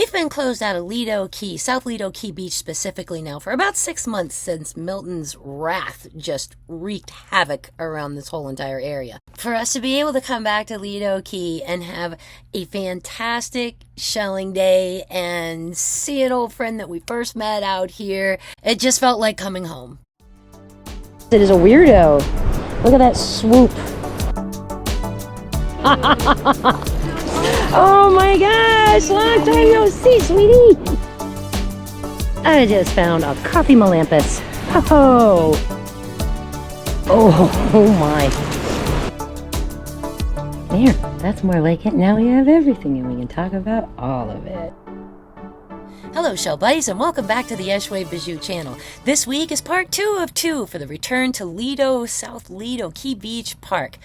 We've been closed out of Lido Key, South Lido Key Beach specifically now for about 6 months since Milton's wrath just wreaked havoc around this whole entire area. For us to be able to come back to Lido Key and have a fantastic shelling day and see an old friend that we first met out here, it just felt like coming home. It is a weirdo. Look at that swoop. Oh my gosh, long time no see, sweetie. I just found a coffee melampus. Oh, oh my. There, that's more like it. Now we have everything and we can talk about all of it. Hello shell buddies and welcome back to the Echoue Bijoux channel. This week is part 2 of 2 for the return to Lido, South Lido Key Beach Park.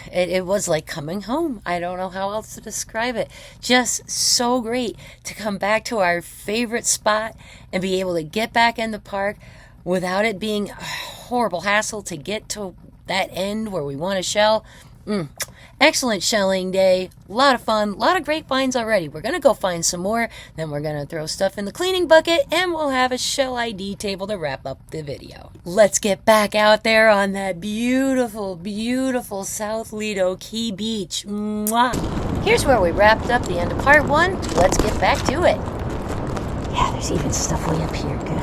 It was like coming home. I don't know how else to describe it. Just so great to come back to our favorite spot and be able to get back in the park without it being a horrible hassle to get to that end where we want to shell. Excellent shelling day. A lot of fun. A lot of great finds already. We're going to go find some more. Then we're going to throw stuff in the cleaning bucket and we'll have a shell ID table to wrap up the video. Let's get back out there on that beautiful, beautiful South Lido Key Beach. Mwah. Here's where we wrapped up the end of part 1. Let's get back to it. Yeah, there's even stuff way up here. Golly.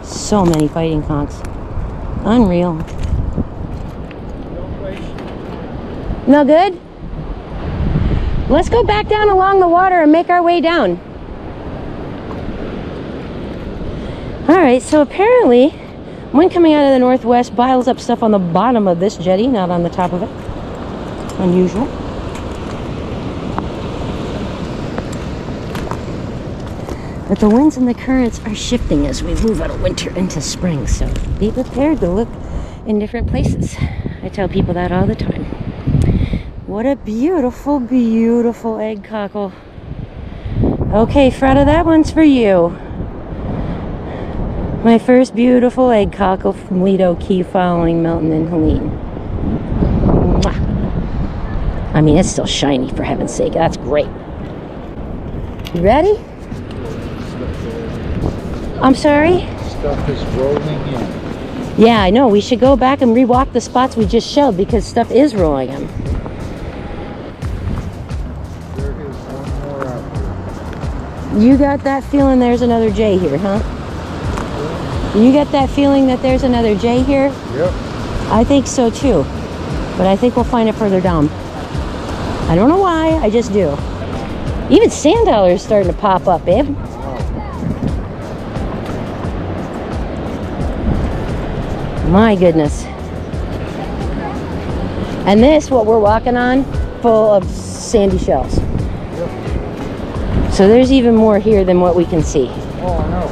So many fighting conchs. Unreal. No good? Let's go back down along the water and make our way down. Alright, so apparently wind coming out of the northwest piles up stuff on the bottom of this jetty, not on the top of it. Unusual. But the winds and the currents are shifting as we move out of winter into spring, so be prepared to look in different places. I tell people that all the time. What a beautiful, beautiful egg cockle. Okay, Freda, that one's for you. My first beautiful egg cockle from Lido Key following Milton and Helene. Mwah. I mean, it's still shiny, for heaven's sake. That's great. You ready? I'm sorry? Stuff is rolling in. Yeah, I know. We should go back and rewalk the spots we just shelled because stuff is rolling in. There is one more out there. You got that feeling there's another J here, huh? You got that feeling that there's another J here? Yep. I think so too. But I think we'll find it further down. I don't know why, I just do. Even sand dollars is starting to pop up, babe. My goodness. And this, what we're walking on, full of sandy shells. Yep. So there's even more here than what we can see. Oh, I know.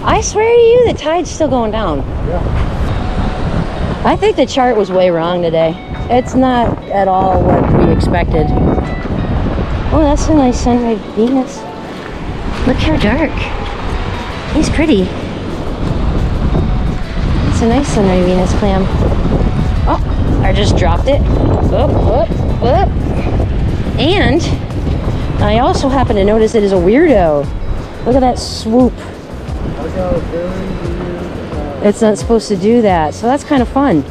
I swear to you, the tide's still going down. Yeah. I think the chart was way wrong today. It's not at all what we expected. Oh, that's a nice sunrise Venus. Look how dark. He's pretty. It's a nice sunrise Venus clam. Oh, I just dropped it. Up. And I also happen to notice it is a weirdo. Look at that swoop. I got a very weird, It's not supposed to do that, so that's kind of fun.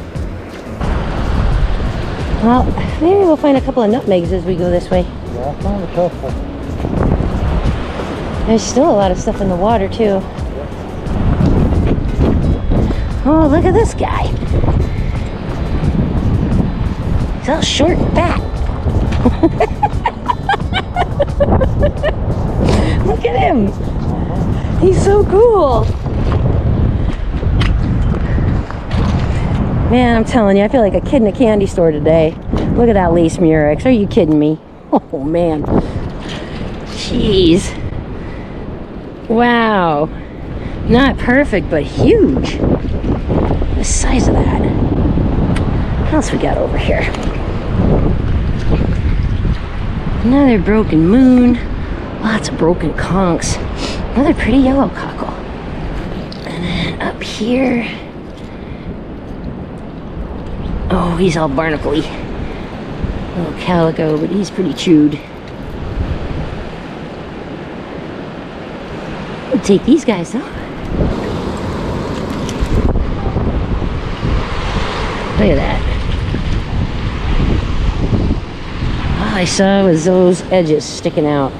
Well, maybe we'll find a couple of nutmegs as we go this way. Yeah, I found a couple. There's still a lot of stuff in the water too. Oh, look at this guy. He's all short and fat. Look at him. He's so cool. Man, I'm telling you, I feel like a kid in a candy store today. Look at that lace murex. Are you kidding me? Oh, man. Jeez. Wow. Not perfect, but huge. The size of that. What else we got over here? Another broken moon. Lots of broken conchs. Another pretty yellow cockle. And then up here. Oh, he's all barnacly. Little calico, but he's pretty chewed. We'll take these guys though. Look at that. All I saw was those edges sticking out.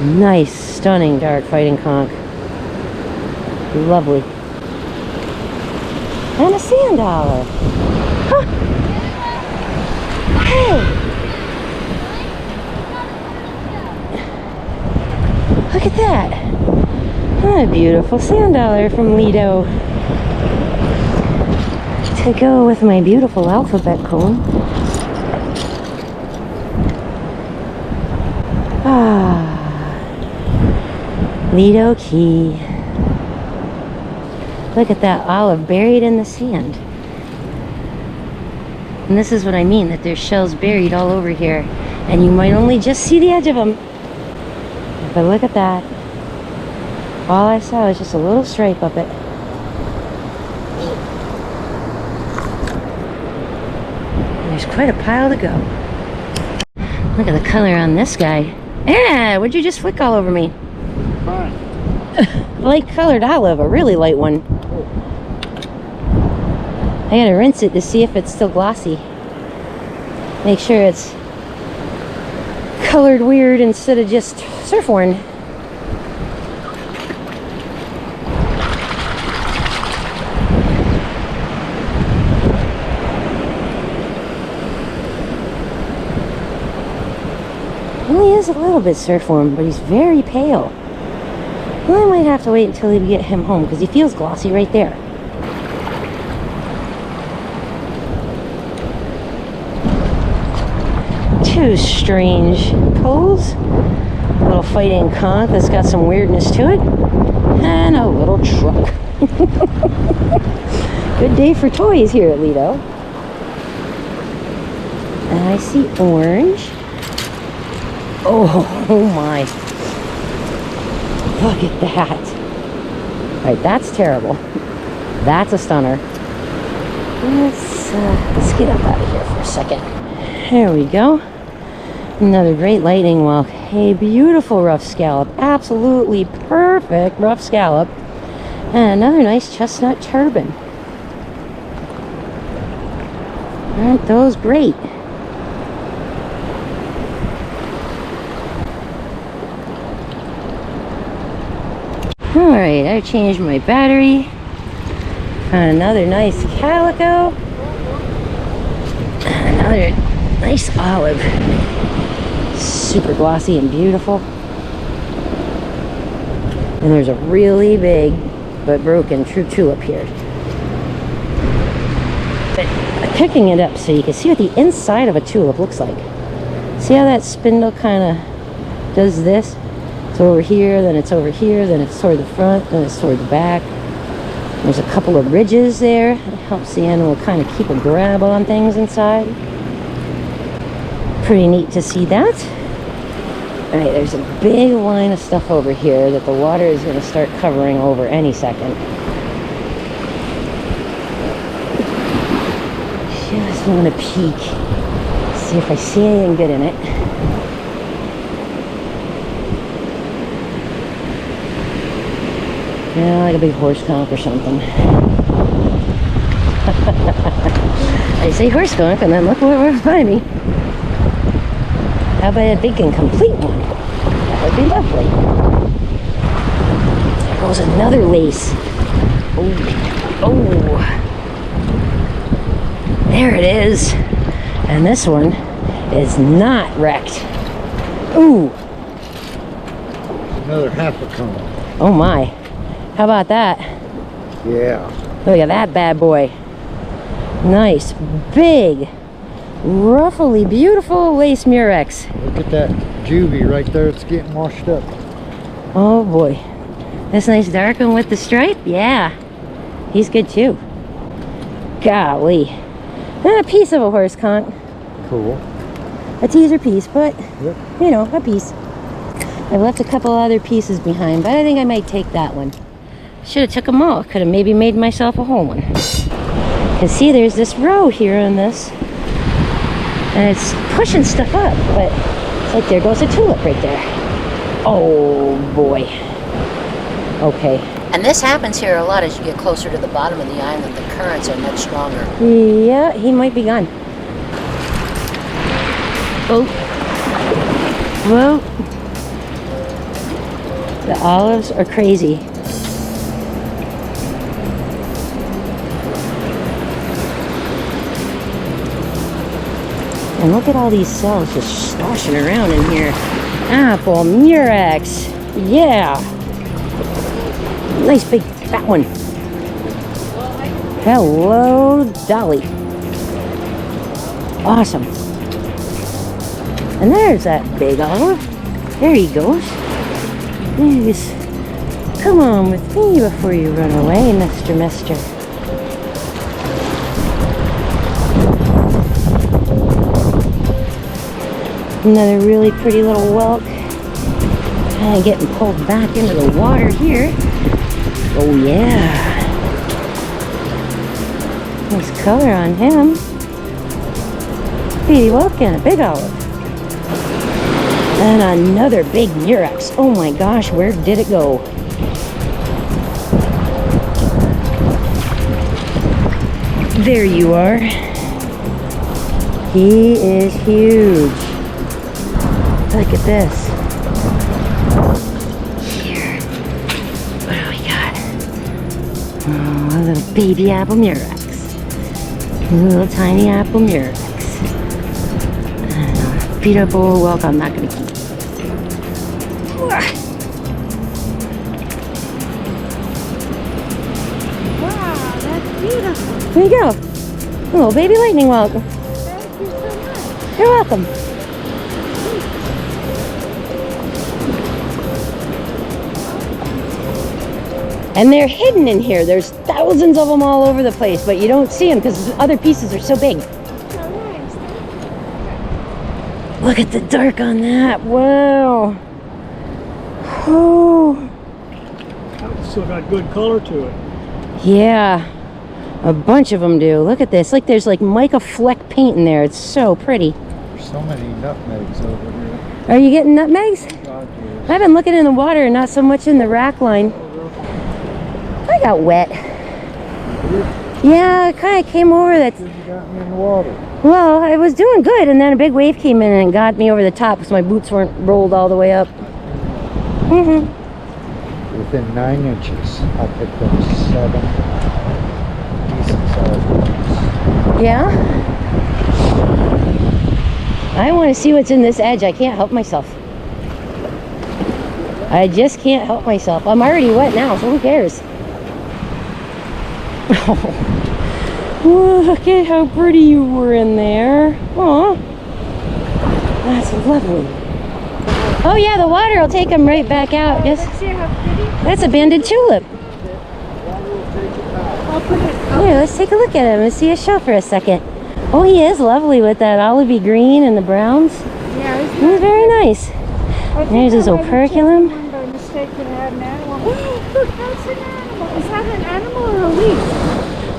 Nice, stunning dark fighting conch. Lovely. And a sand dollar. Huh. Hey! Look at that. What a beautiful sand dollar from Lido. To go with my beautiful alphabet cone. Lido Key. Look at that olive buried in the sand. And this is what I mean, that there's shells buried all over here. And you might only just see the edge of them. But look at that. All I saw was just a little stripe up it. And there's quite a pile to go. Look at the color on this guy. Yeah, would you just flick all over me? Fine. Light colored olive, a really light one. I gotta rinse it to see if it's still glossy. Make sure it's colored weird instead of just surf worn. Well, he is a little bit surf worn, but he's very pale. Well, I might have to wait until we get him home because he feels glossy right there. Two strange poles. A little fighting conch that's got some weirdness to it. And a little truck. Good day for toys here at Lido. And I see orange. Oh my. Look at that. Alright, that's terrible. That's a stunner. Let's get up out of here for a second. There we go. Another great lightning whelk. A beautiful rough scallop. Absolutely perfect rough scallop. And another nice chestnut turban. Aren't those great? Alright, I changed my battery. Found another nice calico. Another nice olive. Super glossy and beautiful. And there's a really big but broken true tulip here. But I'm picking it up so you can see what the inside of a tulip looks like. See how that spindle kind of does this? It's over here, then it's over here, then it's toward the front, then it's toward the back. There's a couple of ridges there. It helps the animal kind of keep a grab on things inside. Pretty neat to see that. Alright, there's a big line of stuff over here that the water is going to start covering over any second. Just want to peek, see if I see anything good in it. Yeah, like a big horse conch or something. I say horse conch and then look what's behind me. How about a big and complete one? That would be lovely. There goes another lace. Oh. There it is. And this one is not wrecked. Ooh. Another half a cone. Oh my. How about that? Yeah. Look at that bad boy. Nice, big, ruffly, beautiful lace murex. Look at that juvie right there. It's getting washed up. Oh boy. This nice dark one with the stripe? Yeah. He's good too. Golly. And a piece of a horse conch. Cool. A teaser piece, but, Yep. you know, a piece. I've left a couple other pieces behind, but I think I might take that one. Should have took them all. Could have maybe made myself a whole one. Because see, there's this row here on this. And it's pushing stuff up, but it's like there goes a tulip right there. Oh boy. Okay. And this happens here a lot as you get closer to the bottom of the island. The currents are much stronger. Yeah, he might be gone. Oh. Whoa. The olives are crazy. And look at all these cells just sloshing around in here. Apple, murex. Yeah. Nice big fat one. Hello, Dolly. Awesome. And there's that big olive. There he goes. Yes. Come on with me before you run away, Mister. Another really pretty little whelk. Kind of getting pulled back into the water here. Oh yeah. Nice color on him. Beady whelk and a big olive. And another big murex. Oh my gosh, where did it go? There you are. He is huge. Look at this. Here. What do we got? Oh, a little baby apple murex. A little tiny apple murex. And a beautiful whelk I'm not going to keep. Wow, that's beautiful. There you go. A little baby lightning whelk. Thank you so much. You're welcome. And they're hidden in here. There's thousands of them all over the place, but you don't see them because the other pieces are so big. So nice. Look at the dark on that. Wow. Oh. It's still got good color to it. Yeah. A bunch of them do. Look at this. Like there's like mica fleck paint in there. It's so pretty. There's so many nutmegs over here. Are you getting nutmegs? God, yes. I've been looking in the water and not so much in the rack line. I got wet. Yeah, it kind of came over that. You got me in the water. Well, I was doing good, and then a big wave came in and got me over the top because my boots weren't rolled all the way up. Within 9 inches, I picked up 7 decent sized ones. Yeah? I want to see what's in this edge. I can't help myself. I just can't help myself. I'm already wet now, so who cares? Oh, look at how pretty you were in there. Aw. That's lovely. Oh yeah, the water will take them right back out. Just, Let's see how pretty. that's a banded tulip. I'll put it Here, let's take a look at him and see his show for a second. Oh, he is lovely with that olivey green and the browns. Yeah, He's very nice. There's his operculum. One by mistake that had an animal. Oh, look, that's an animal. Is that an animal or a leaf?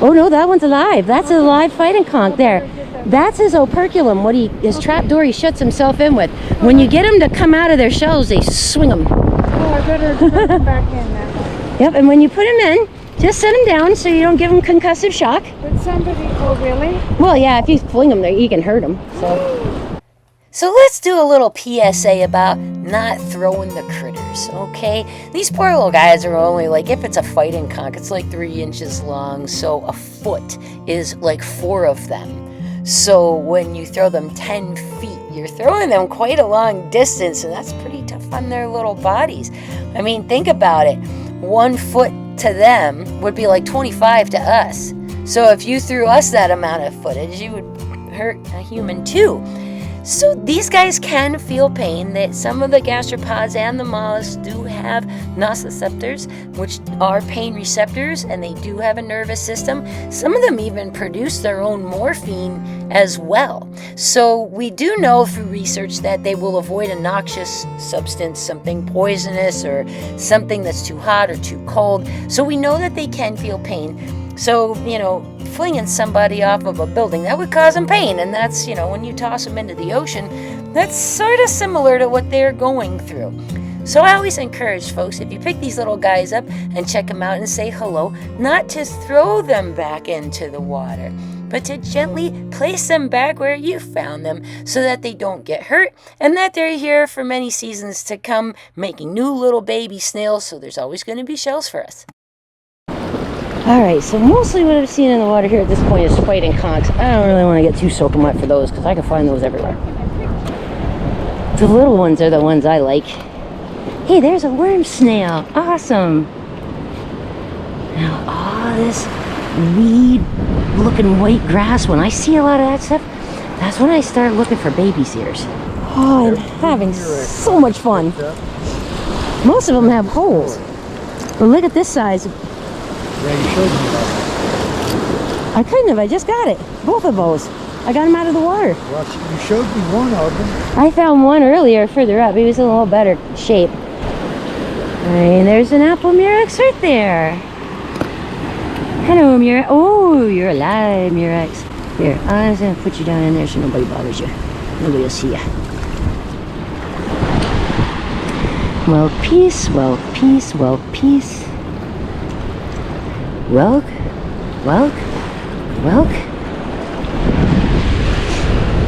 Oh no, that one's alive. That's a live fighting conch there. That's his operculum, his trap door he shuts himself in with. When you get them to come out of their shells, they swing them. Oh, I better put them back in that one. Yep, and when you put them in, just set them down so you don't give them concussive shock. But somebody, oh really? Well, yeah, if you fling them, you can hurt them. So let's do a little PSA about not throwing the critters, okay? These poor little guys are only like, if it's a fighting conch, it's like 3 inches long, so a foot is like 4 of them. So when you throw them 10 feet, you're throwing them quite a long distance, and that's pretty tough on their little bodies. I mean, think about it. 1 foot to them would be like 25 to us. So if you threw us that amount of footage, you would hurt a human too. So these guys can feel pain. That some of the gastropods and the mollusks do have nociceptors, which are pain receptors, and they do have a nervous system. Some of them even produce their own morphine as well. So we do know through research that they will avoid a noxious substance, something poisonous or something that's too hot or too cold. So we know that they can feel pain. So, you know, flinging somebody off of a building, that would cause them pain. And that's, you know, when you toss them into the ocean, that's sort of similar to what they're going through. So I always encourage folks, if you pick these little guys up and check them out and say hello, not to throw them back into the water, but to gently place them back where you found them so that they don't get hurt and that they're here for many seasons to come, making new little baby snails. So there's always going to be shells for us. Alright, so mostly what I've seen in the water here at this point is fighting conchs. I don't really want to get too soaking wet for those because I can find those everywhere. The little ones are the ones I like. Hey, there's a worm snail. Awesome. Now, all this weed looking white grass, when I see a lot of that stuff, that's when I start looking for baby's ears. Oh, I'm having so much fun. Most of them have holes. But look at this size. Yeah, you showed me that. I couldn't have, I just got it. Both of those. I got them out of the water. Well, you showed me one of them. I found one earlier further up. He was in a little better shape. And there's an apple murex right there. Hello, murex. Oh, you're alive, murex. Here, I'm just going to put you down in there so nobody bothers you. Nobody will see you. Well, peace, well, peace, well, peace. Welk, welk, welk,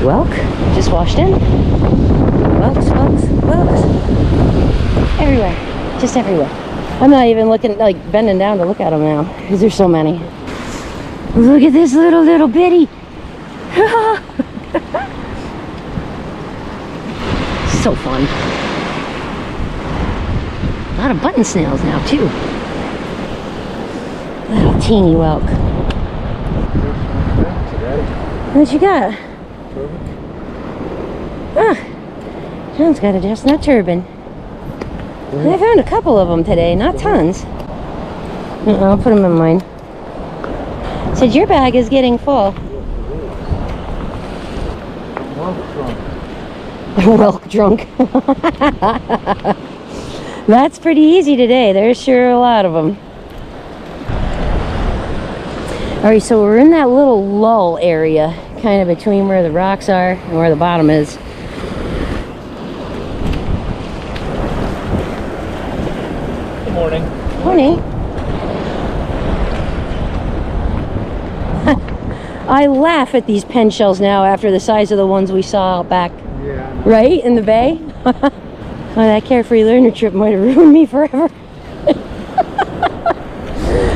welk. Just washed in. Welks, welks, welks. Everywhere. Just everywhere. I'm not even looking, like, bending down to look at them now because there's so many. Look at this little bitty. So fun. A lot of button snails now, too. Little teeny whelk. What you got? Ah, John's got a chestnut turban. I found a couple of them today, not tons. I'll put them in mine. Said your bag is getting full. Whelk drunk. That's pretty easy today. There's sure a lot of them. Alright, so we're in that little lull area, kind of between where the rocks are and where the bottom is. Good morning. Morning. I laugh at these pen shells now after the size of the ones we saw out back. Yeah. Right? In the bay? Oh, that carefree learner trip might have ruined me forever.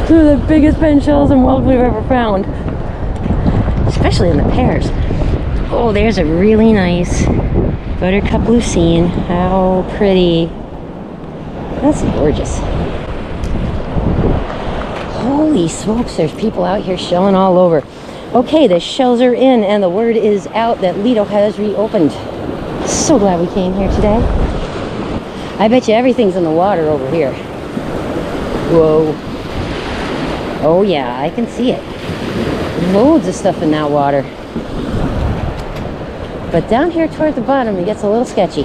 They're the biggest pen shells and whelks we've ever found. Especially in the pairs. Oh, there's a really nice buttercup lucine. How pretty. That's gorgeous. Holy smokes, there's people out here shelling all over. Okay, the shells are in and the word is out that Lido has reopened. So glad we came here today. I bet you everything's in the water over here. Whoa. Oh yeah, I can see it. Loads of stuff in that water. But down here toward the bottom, it gets a little sketchy.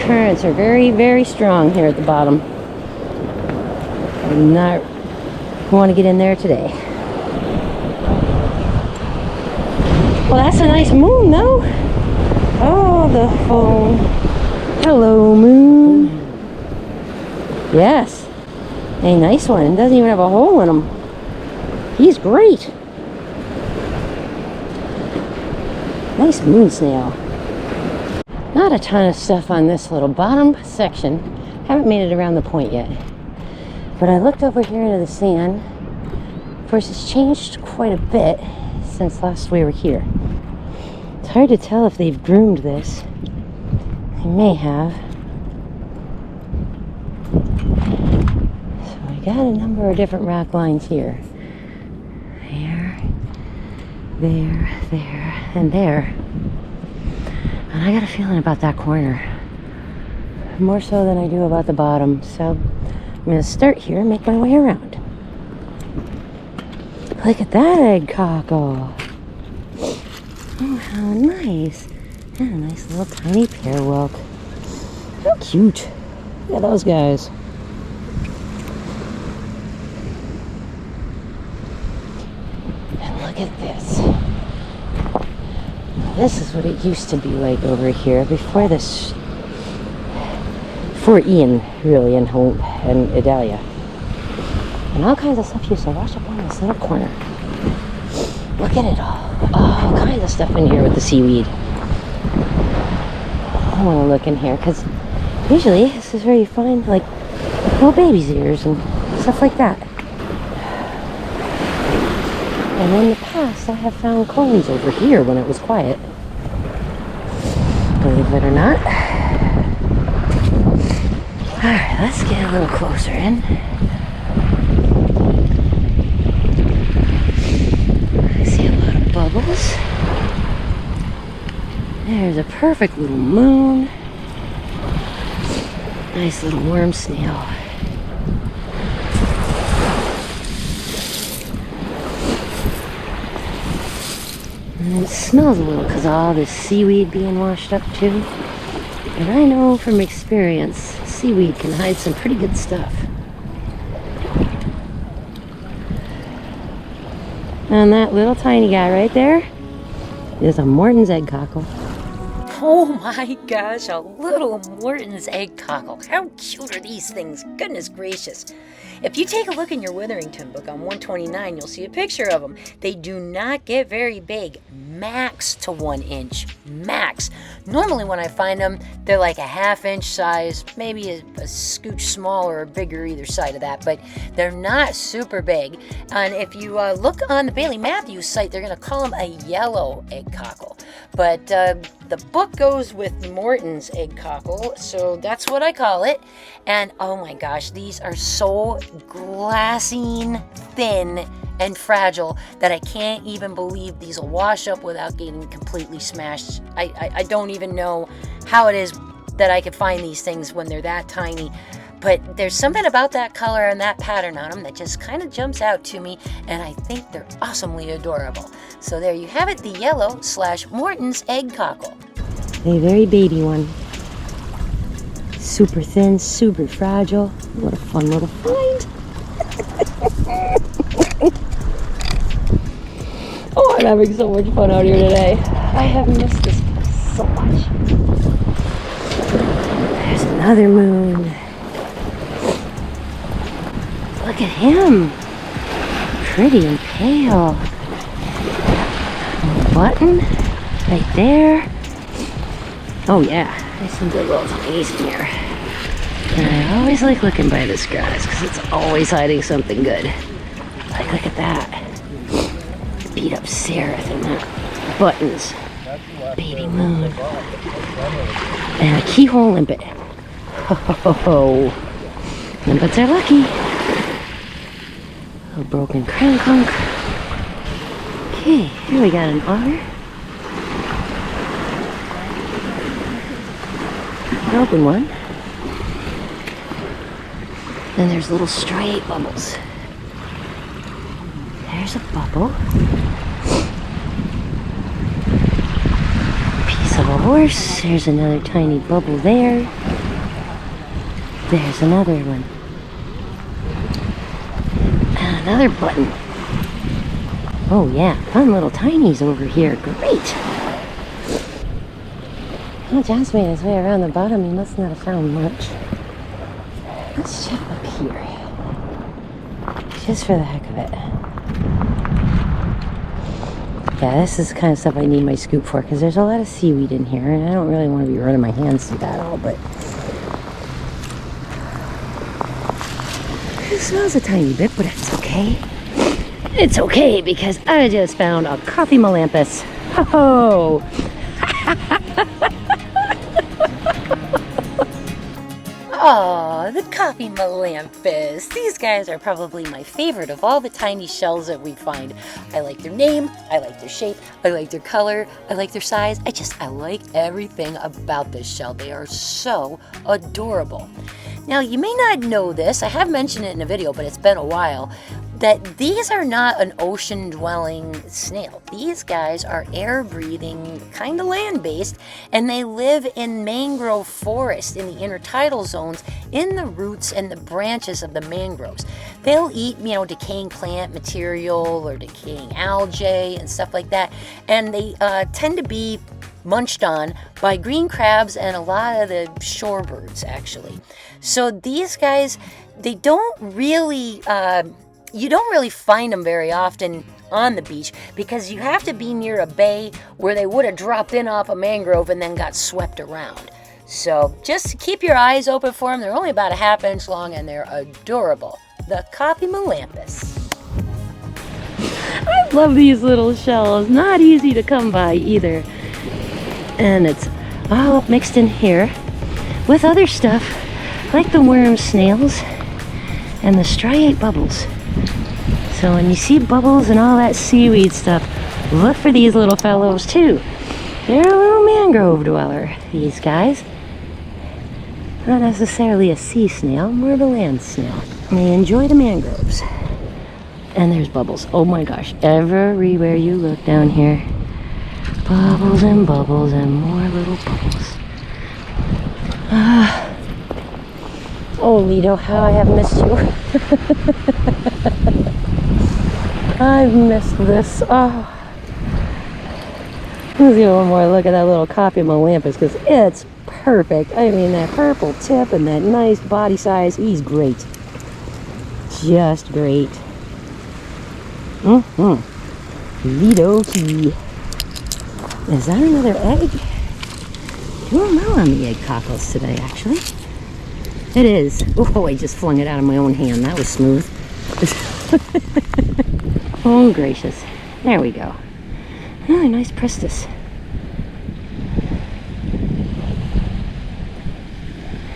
Currents are very, very strong here at the bottom. I do not want to get in there today. Well, that's a nice moon, though. Oh, the phone. Hello, moon. Yes. A nice one. It doesn't even have a hole in him. He's great. Nice moon snail. Not a ton of stuff on this little bottom section. Haven't made it around the point yet. But I looked over here into the sand. Of course, it's changed quite a bit since last we were here. It's hard to tell if they've groomed this. They may have. So I got a number of different rock lines here. There. there, and there. And I got a feeling about that corner. More so than I do about the bottom. So I'm going to start here and make my way around. Look at that egg cockle. Oh, how nice. And a nice little tiny pear wilk. How cute. Look at those guys. And look at this. This is what it used to be like over here before this. For Ian, really, and Idalia. And all kinds of stuff used to wash up on this little corner. Look at it all kinds of stuff in here with the seaweed. I want to look in here because usually this is where you find like little baby's ears and stuff like that. And in the past I have found coins over here when it was quiet. Believe it or not. Alright, let's get a little closer in. I see a lot of bubbles. There's a perfect little moon. Nice little worm snail. And it smells a little because of all this seaweed being washed up too. And I know from experience, seaweed can hide some pretty good stuff. And that little tiny guy right there is a Morton's egg cockle. Oh my gosh, a little Morton's egg cockle. How cute are these things? Goodness gracious. If you take a look in your Witherington book on 129, you'll see a picture of them. They do not get very big. Max to 1 inch. Max. Normally when I find them, they're like a 1/2 inch size, maybe a scooch smaller or bigger either side of that, but they're not super big. And if you look on the Bailey Matthews site, they're going to call them a yellow egg cockle. But the book goes with Morton's egg cockle, so that's what I call it. And oh my gosh, these are so glassine thin and fragile that I can't even believe these will wash up without getting completely smashed. I don't even know how it is that I can find these things when they're that tiny. But there's something about that color and that pattern on them that just kind of jumps out to me, and I think they're awesomely adorable. So there you have it, the yellow / Morton's egg cockle. A very baby one. Super thin, super fragile. What a fun little find. Oh, I'm having so much fun out here today. I have missed this place so much. There's another moon. Look at him. Pretty and pale. A button right there. Oh yeah, there's some good little tinies in here. And I always like looking by this grass because it's always hiding something good. Like, look at that. Beat up seraph and that buttons. Baby moon. And a keyhole limpet. Ho ho ho ho. Limpets are lucky. A broken crown conch. Okay, here we got an otter. An open one. Then there's little straight bubbles. There's a bubble. Piece of a horse. There's another tiny bubble there. There's another one. And another button. Oh yeah, fun little tinies over here. Great. Well, John's made his way around the bottom. He must not have found much. Let's check up here. Just for the heck of it. Yeah, this is the kind of stuff I need my scoop for because there's a lot of seaweed in here and I don't really want to be running my hands through that all, but it smells a tiny bit, but it's okay. It's okay because I just found a coffee melampus. Ho-ho! Oh, the coffee melampus. These guys are probably my favorite of all the tiny shells that we find. I like their name, I like their shape, I like their color, I like their size. I like everything about this shell. They are so adorable. Now, you may not know this, I have mentioned it in a video, but it's been a while, that these are not an ocean-dwelling snail. These guys are air-breathing, kind of land-based, and they live in mangrove forest in the intertidal zones in the roots and the branches of the mangroves. They'll eat, decaying plant material or decaying algae and stuff like that, and they tend to be munched on by green crabs and a lot of the shorebirds, actually. So these guys, they don't really... you don't really find them very often on the beach because you have to be near a bay where they would have dropped in off a mangrove and then got swept around. So just keep your eyes open for them. They're only about a ½ inch long and they're adorable. The coffee melampus. I love these little shells. Not easy to come by either. And it's all mixed in here with other stuff like the worm snails and the striate bubbles. So when you see bubbles and all that seaweed stuff, look for these little fellows too. They're a little mangrove dweller, these guys. Not necessarily a sea snail, more of a land snail. And they enjoy the mangroves. And there's bubbles. Oh my gosh, everywhere you look down here, bubbles and more little bubbles. Oh, Lido, how I have missed you. I've missed this. Oh. Let's give one more look at that little coffee melampus because it's perfect. I mean, that purple tip and that nice body size. He's great. Just great. Lido key. Is that another egg? I don't know on the egg cockles today, actually. It is. Oh, I just flung it out of my own hand. That was smooth. Oh, gracious. There we go. Oh, nice Pristus.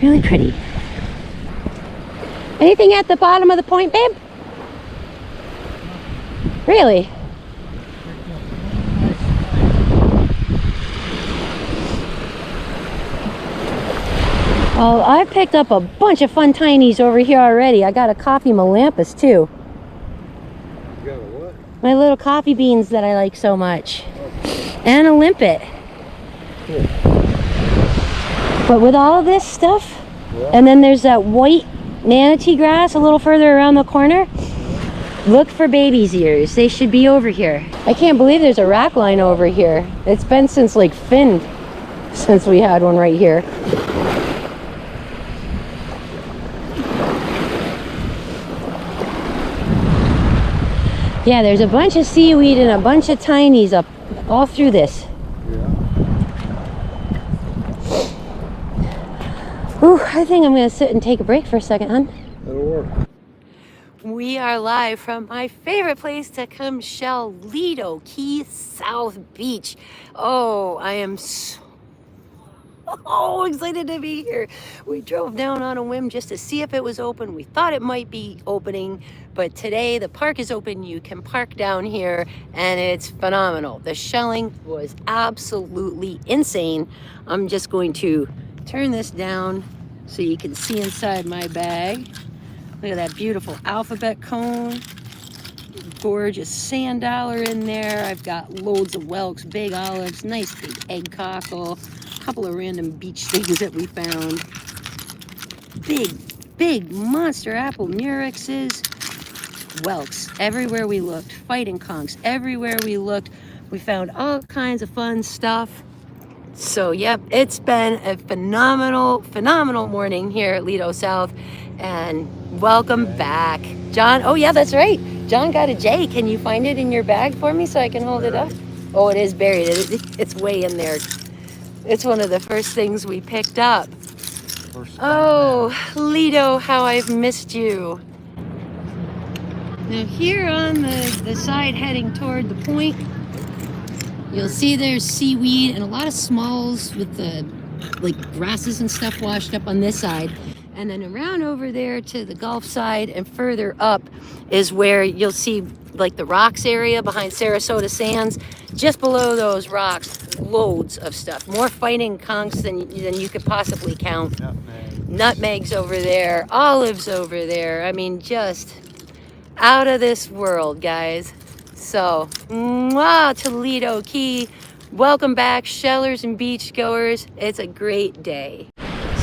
Really pretty. Anything at the bottom of the point, babe? Really? Oh, I picked up a bunch of fun tinies over here already. I got a coffee melampus too. You got a what? My little coffee beans that I like so much. And a limpet. Cool. But with all this stuff, Yeah. and then there's that white manatee grass a little further around the corner. Look for baby's ears. They should be over here. I can't believe there's a rack line over here. It's been since like Finn, since we had one right here. Yeah, there's a bunch of seaweed and a bunch of tinies up all through this. Yeah. Ooh, I think I'm gonna sit and take a break for a second, hon. That'll work. We are live from my favorite place to come shell, Lido, Key South Beach. Oh, I am so excited to be here. We drove down on a whim just to see if it was open. We thought it might be opening, but today the park is open. You can park down here and it's phenomenal. The shelling was absolutely insane. I'm just going to turn this down so you can see inside my bag. Look at that beautiful alphabet cone. Gorgeous sand dollar in there. I've got loads of whelks, big olives, nice big egg cockle, a couple of random beach things that we found. Big monster apple murexes. Whelks everywhere we looked. Fighting conchs everywhere we looked. We found all kinds of fun stuff. So, yep, it's been a phenomenal morning here at Lido South. And welcome back. John, oh yeah, that's right. John got a J. Can you find it in your bag for me so I can hold it up? Oh, it is buried. It's way in there. It's one of the first things we picked up. Oh, Lido, how I've missed you. Now here on the side heading toward the point, you'll see there's seaweed and a lot of smalls with the like grasses and stuff washed up on this side. And then around over there to the Gulf side and further up is where you'll see like the rocks area behind Sarasota Sands. Just below those rocks, loads of stuff. More fighting conchs than you could possibly count. Nutmegs over there, olives over there. I mean, just out of this world, guys. So, mwah, to Lido Key. Welcome back, shellers and beachgoers. It's a great day.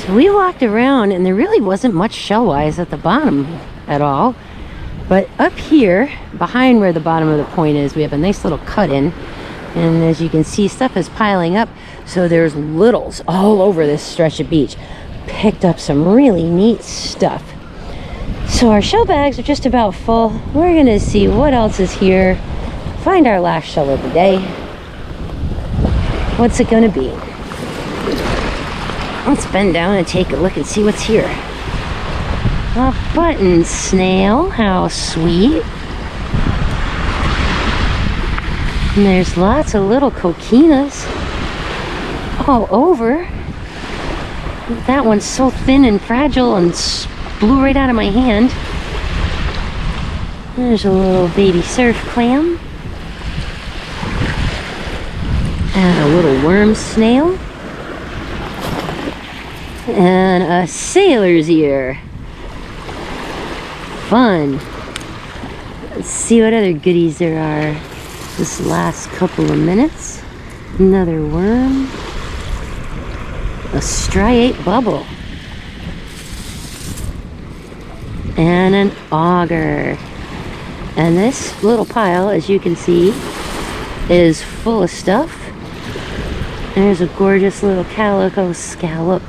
So we walked around and there really wasn't much shell-wise at the bottom at all. But up here, behind where the bottom of the point is, we have a nice little cut-in. And as you can see, stuff is piling up. So there's littles all over this stretch of beach. Picked up some really neat stuff. So our shell bags are just about full. We're gonna see what else is here. Find our last shell of the day. What's it gonna be? Let's bend down and take a look and see what's here. A button snail, how sweet. And there's lots of little coquinas all over. That one's so thin and fragile and blew right out of my hand. There's a little baby surf clam. And a little worm snail. And a sailor's ear. Fun. Let's see what other goodies there are this last couple of minutes. Another worm. A striate bubble. And an auger. And this little pile, as you can see, is full of stuff. There's a gorgeous little calico scallop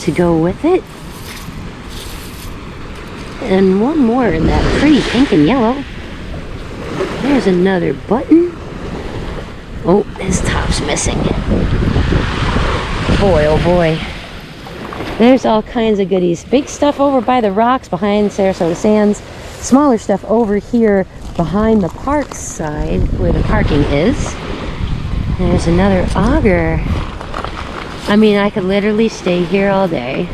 to go with it. And one more in that pretty pink and yellow. There's another button. Oh, his top's missing. Boy, oh boy. There's all kinds of goodies. Big stuff over by the rocks behind Sarasota Sands. Smaller stuff over here behind the park side where the parking is. There's another auger. I mean, I could literally stay here all day.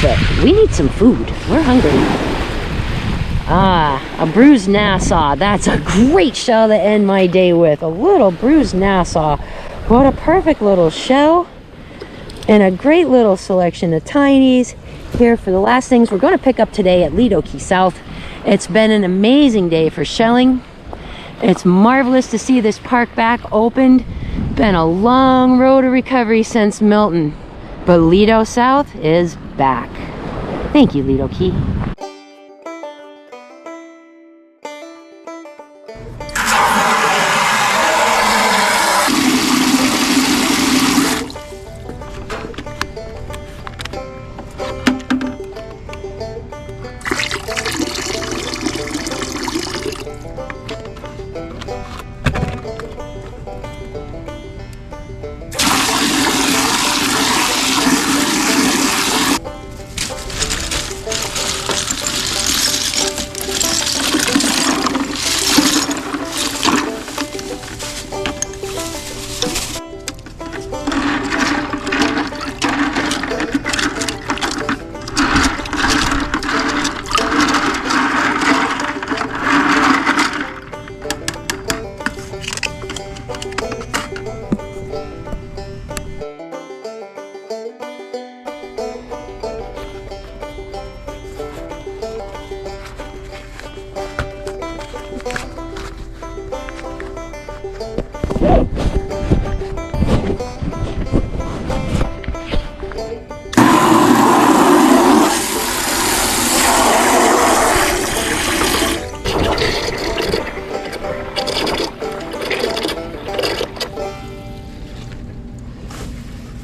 But we need some food. We're hungry. Ah, a bruised Nassau. That's a great shell to end my day with. A little bruised Nassau. What a perfect little shell. And a great little selection of tinies here for the last things we're going to pick up today at Lido Key South. It's been an amazing day for shelling. It's marvelous to see this park back opened. Been a long road to recovery since Milton, but Lido South is back. Thank you, Lido Key.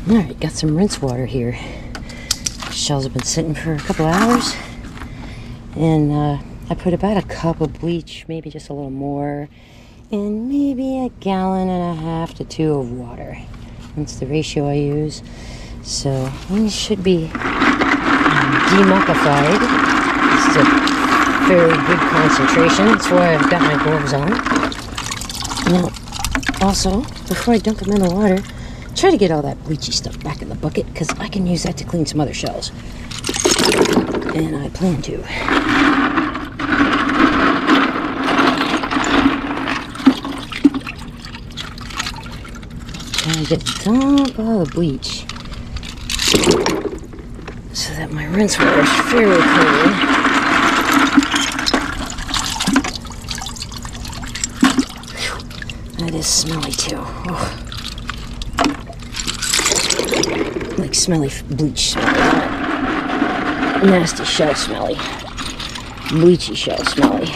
Alright, got some rinse water here. Shells have been sitting for a couple hours. And I put about a cup of bleach, maybe just a little more, and maybe a gallon and a half to 2 of water. That's the ratio I use. So these should be demuckified. It's a very good concentration. That's why I've got my gloves on. Now, also, before I dunk them in the water, try to get all that bleachy stuff back in the bucket, because I can use that to clean some other shells. And I plan to. And I just dump all the bleach so that my rinse water is fairly clean. That is smelly too. Oh. Like smelly bleach smelly. Nasty shell smelly. Bleachy shell smelly.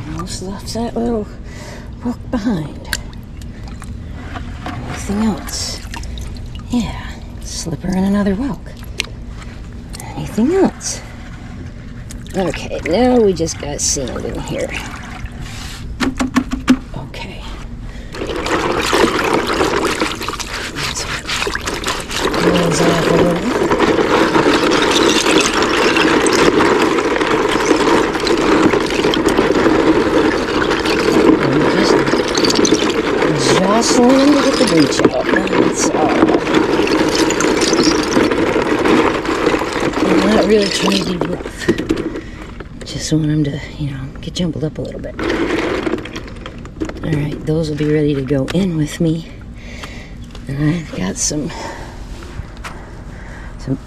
Almost left that little book behind. Anything else? Yeah, slipper and another walk. Anything else? Okay, now we just got sand in here. Okay. Let's cleanse off a little. Jostling to get the bleach out. That's all. I'm not really trying to be rough. Just want them to, get jumbled up a little bit. Alright, those will be ready to go in with me. And I've got some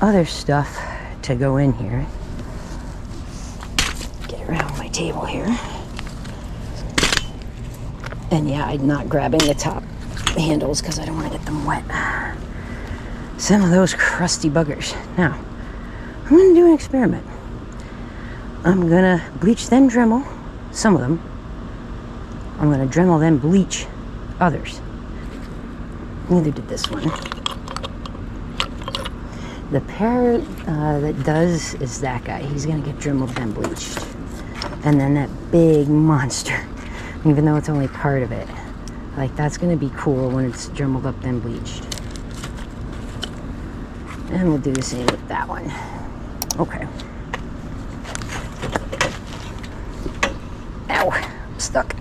other stuff to go in here. Get around my table here. And yeah, I'm not grabbing the top handles because I don't want to get them wet. Some of those crusty buggers. Now, I'm going to do an experiment. I'm going to bleach then Dremel some of them. I'm going to Dremel then bleach others. Neither did this one. The pair that does is that guy. He's going to get Dremeled then bleached. And then that big monster. Even though it's only part of it. Like, that's going to be cool when it's Dremeled up then bleached. And we'll do the same with that one. Okay. Ow, I'm stuck.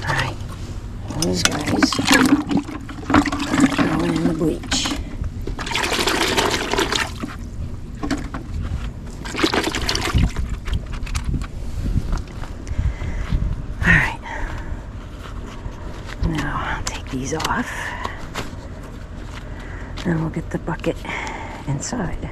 Alright, those guys are going in the bleach. These off, and we'll get the bucket inside.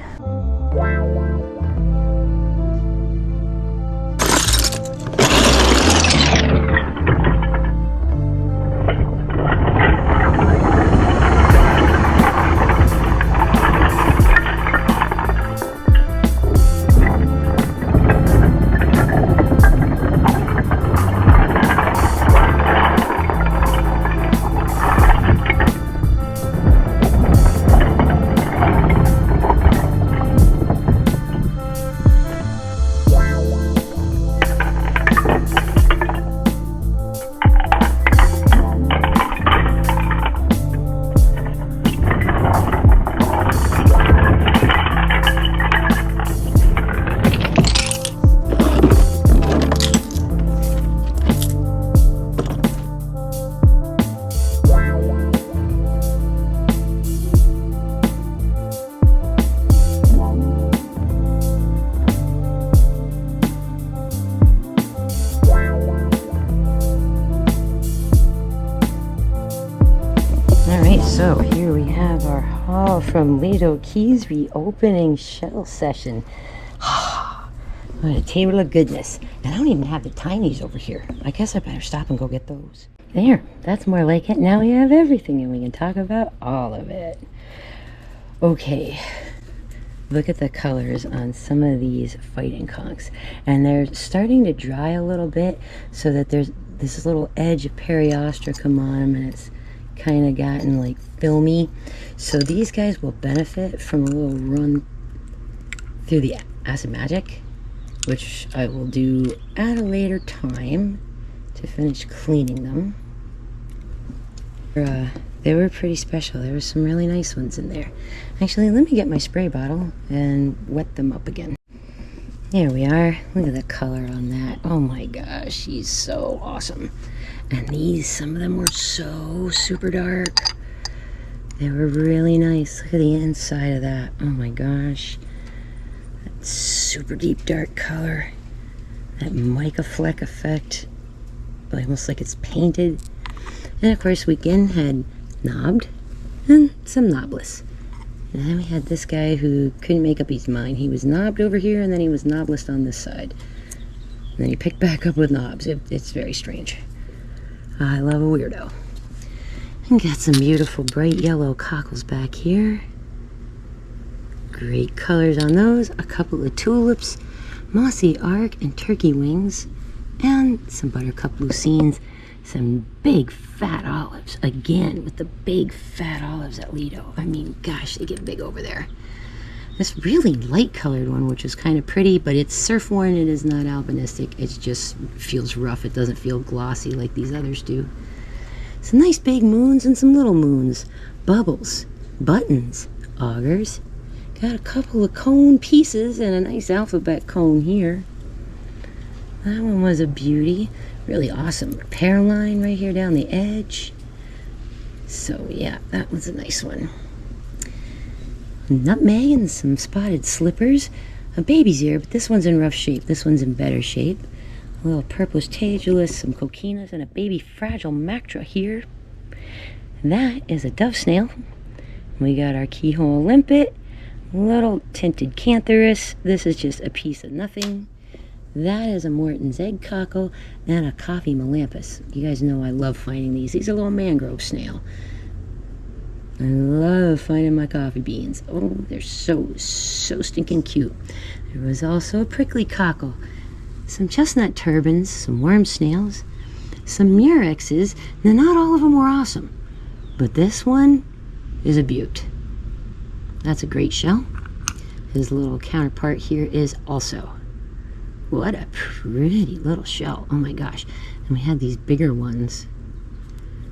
So here we have our haul from Lido Keys reopening shell session. What a table of goodness. And I don't even have the tinies over here. I guess I better stop and go get those. There, that's more like it. Now we have everything and we can talk about all of it. Okay, look at the colors on some of these fighting conchs. And they're starting to dry a little bit so that there's this little edge of periostracum on them and it's kind of gotten like filmy. So these guys will benefit from a little run through the acid magic, which I will do at a later time to finish cleaning them. They were pretty special. There were some really nice ones in there. Actually, let me get my spray bottle and wet them up again. Here we are. Look at the color on that. Oh my gosh, she's so awesome. And these, some of them were so super dark. They were really nice. Look at the inside of that. Oh my gosh. That super deep dark color. That mica fleck effect. Almost like it's painted. And of course we again had knobbed and some knobless. And then we had this guy who couldn't make up his mind. He was knobbed over here and then he was knobless on this side. And then he picked back up with knobs. It's very strange. I love a weirdo. And got some beautiful bright yellow cockles back here. Great colors on those. A couple of tulips, mossy arc and turkey wings, and some buttercup lucines. Some big fat olives, again with the big fat olives at Lido. I mean, gosh, they get big over there. This really light colored one, which is kind of pretty, but it's surf worn. It is not albinistic. It just feels rough. It doesn't feel glossy like these others do. Some nice big moons and some little moons, bubbles, buttons, augers. Got a couple of cone pieces and a nice alphabet cone here. That one was a beauty. Really awesome repair line right here down the edge. So yeah, that was a nice one. Nutmeg and some spotted slippers. A baby's ear, but this one's in rough shape. This one's in better shape. A little purplish tagulus, some coquinas, and a baby fragile mactra here. And that is a dove snail. We got our keyhole limpet, little tinted cantharus. This is just a piece of nothing. That is a Morton's egg cockle and a coffee melampus. You guys know I love finding these. These are a little mangrove snail. I love finding my coffee beans. Oh, they're so stinking cute. There was also a prickly cockle, some chestnut turbans, some worm snails, some murexes. Now, not all of them were awesome, but this one is a beaut. That's a great shell. His little counterpart here is also. What a pretty little shell. Oh my gosh. And we had these bigger ones.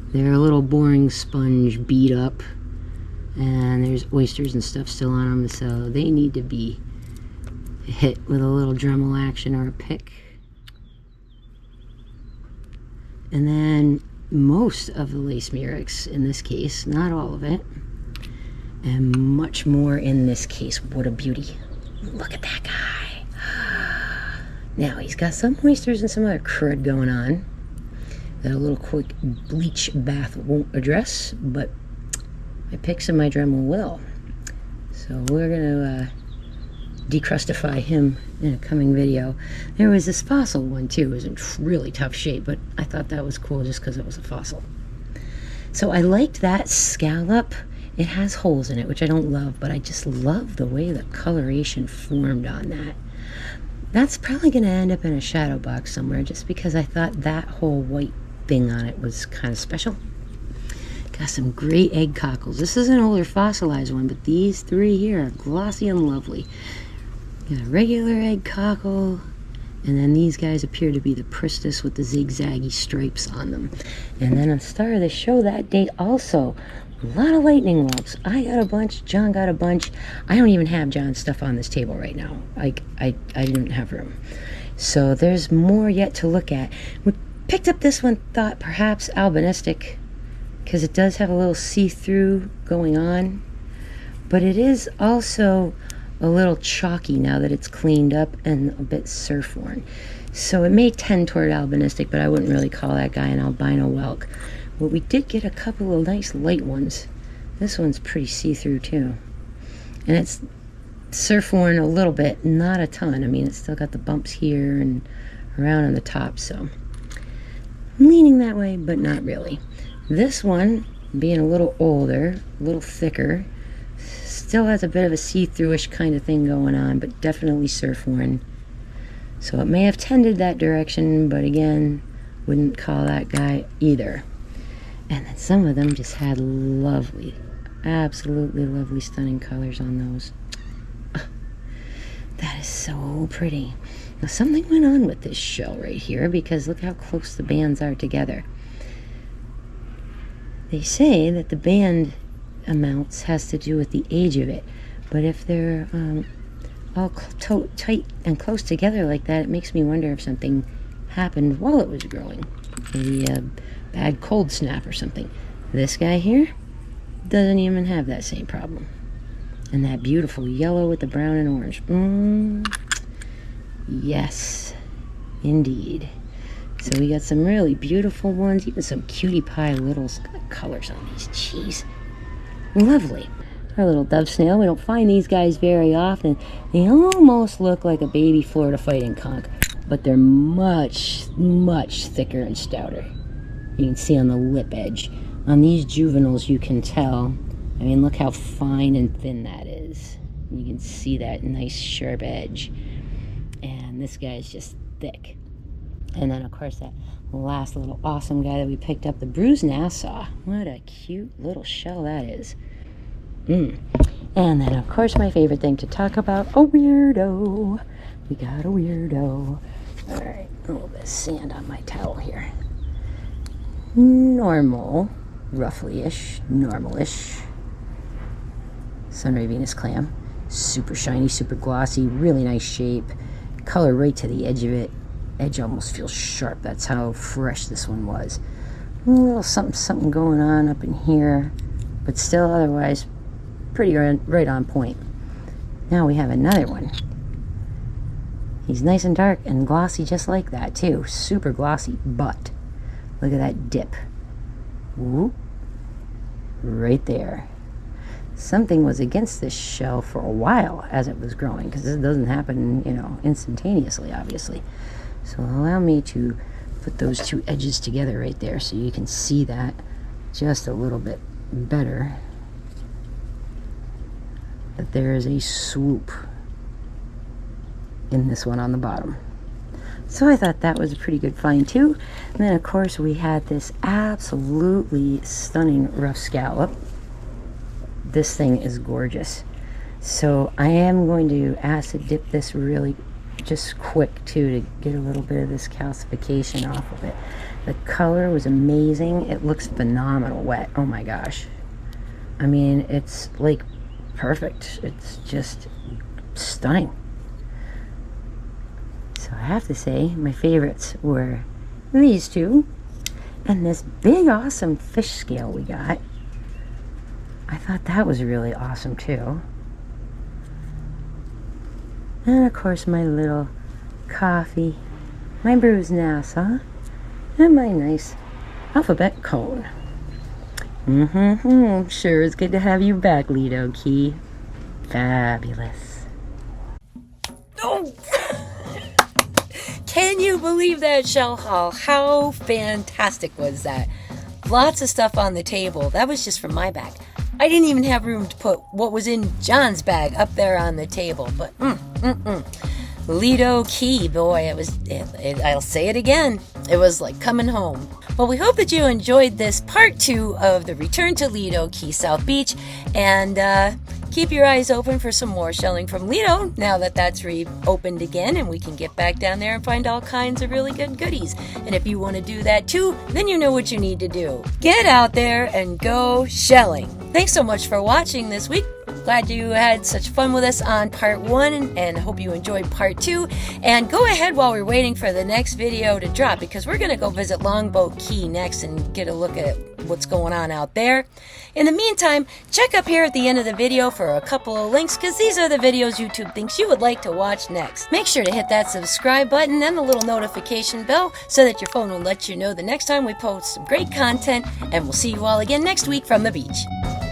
They're a little boring sponge beat up. And there's oysters and stuff still on them. So they need to be hit with a little Dremel action or a pick. And then most of the lace murex in this case. Not all of it. And much more in this case. What a beauty. Look at that guy. Now he's got some oysters and some other crud going on that a little quick bleach bath won't address, but my picks and my Dremel will. So we're gonna decrustify him in a coming video. There was this fossil one too. It was in really tough shape, but I thought that was cool just because it was a fossil. So I liked that scallop. It has holes in it, which I don't love, but I just love the way the coloration formed on that. That's probably going to end up in a shadow box somewhere just because I thought that whole white thing on it was kind of special. Got some great egg cockles. This is an older fossilized one, but these three here are glossy and lovely. Got a regular egg cockle, and then these guys appear to be the Pristis with the zigzaggy stripes on them. And then a star of the show that day also. A lot of lightning whelps. I got a bunch. John got a bunch. I don't even have John's stuff on this table right now. I didn't have room. So there's more yet to look at. We picked up this one, thought perhaps albinistic, because it does have a little see-through going on. But it is also a little chalky now that it's cleaned up and a bit surf-worn. So it may tend toward albinistic, but I wouldn't really call that guy an albino whelk. Well, we did get a couple of nice light ones. This one's pretty see-through too. And it's surf-worn a little bit, not a ton. I mean, it's still got the bumps here and around on the top, so I'm leaning that way, but not really. This one, being a little older, a little thicker, still has a bit of a see-through-ish kind of thing going on, but definitely surf-worn. So it may have tended that direction, but again, wouldn't call that guy either. And then some of them just had lovely, absolutely lovely, stunning colors on those. That is so pretty. Now something went on with this shell right here, because look how close the bands are together. They say that the band amounts has to do with the age of it, but if they're all tight and close together like that, it makes me wonder if something happened while it was growing. Maybe a bad cold snap or something. This guy here doesn't even have that same problem. And that beautiful yellow with the brown and orange. Yes, indeed. So we got some really beautiful ones, even some cutie pie little colors on these. Jeez, lovely. Our little dove snail, we don't find these guys very often. They almost look like a baby Florida fighting conch, but they're much, much thicker and stouter. You can see on the lip edge. On these juveniles, you can tell. I mean, look how fine and thin that is. You can see that nice sharp edge. And this guy is just thick. And then, of course, that last little awesome guy that we picked up, the bruised Nassau. What a cute little shell that is. And then, of course, my favorite thing to talk about, a weirdo. We got a weirdo. All right, a little bit of sand on my towel here. Normal, roughly-ish, normal-ish. Sunray Venus clam. Super shiny, super glossy, really nice shape. Color right to the edge of it. Edge almost feels sharp. That's how fresh this one was. A little something going on up in here, but still otherwise pretty right on point. Now we have another one. He's nice and dark and glossy just like that too. Super glossy, but look at that dip. Whoop. Right there. Something was against this shell for a while as it was growing, because this doesn't happen, you know, instantaneously, obviously. So allow me to put those two edges together right there so you can see that just a little bit better. That there is a swoop in this one on the bottom. So I thought that was a pretty good find too. And then of course we had this absolutely stunning rough scallop. This thing is gorgeous. So I am going to acid dip this really just quick too, to get a little bit of this calcification off of it. The color was amazing. It looks phenomenal wet. Oh my gosh. I mean, it's like perfect. It's just stunning. So I have to say my favorites were these two and this big awesome fish scale we got. I thought that was really awesome too. And of course my little coffee, my bruised Nassau, and my nice alphabet cone. Sure, it's good to have you back, Lido Key. Fabulous. Oh! Can you believe that shell haul? How fantastic was that? Lots of stuff on the table. That was just from my bag. I didn't even have room to put what was in John's bag up there on the table. But Lido Key, boy, I'll say it again. It was like coming home. Well, we hope that you enjoyed this part 2 of the Return to Lido Key South Beach, and keep your eyes open for some more shelling from Lido now that that's reopened again and we can get back down there and find all kinds of really good goodies. And if you want to do that too, then you know what you need to do. Get out there and go shelling. Thanks so much for watching this week. Glad you had such fun with us on part 1 and hope you enjoyed part 2. And go ahead while we're waiting for the next video to drop, because we're going to go visit Longboat Key next and get a look at what's going on out there. In the meantime, check up here at the end of the video for a couple of links, because these are the videos YouTube thinks you would like to watch next. Make sure to hit that subscribe button and the little notification bell so that your phone will let you know the next time we post some great content, and we'll see you all again next week from the beach.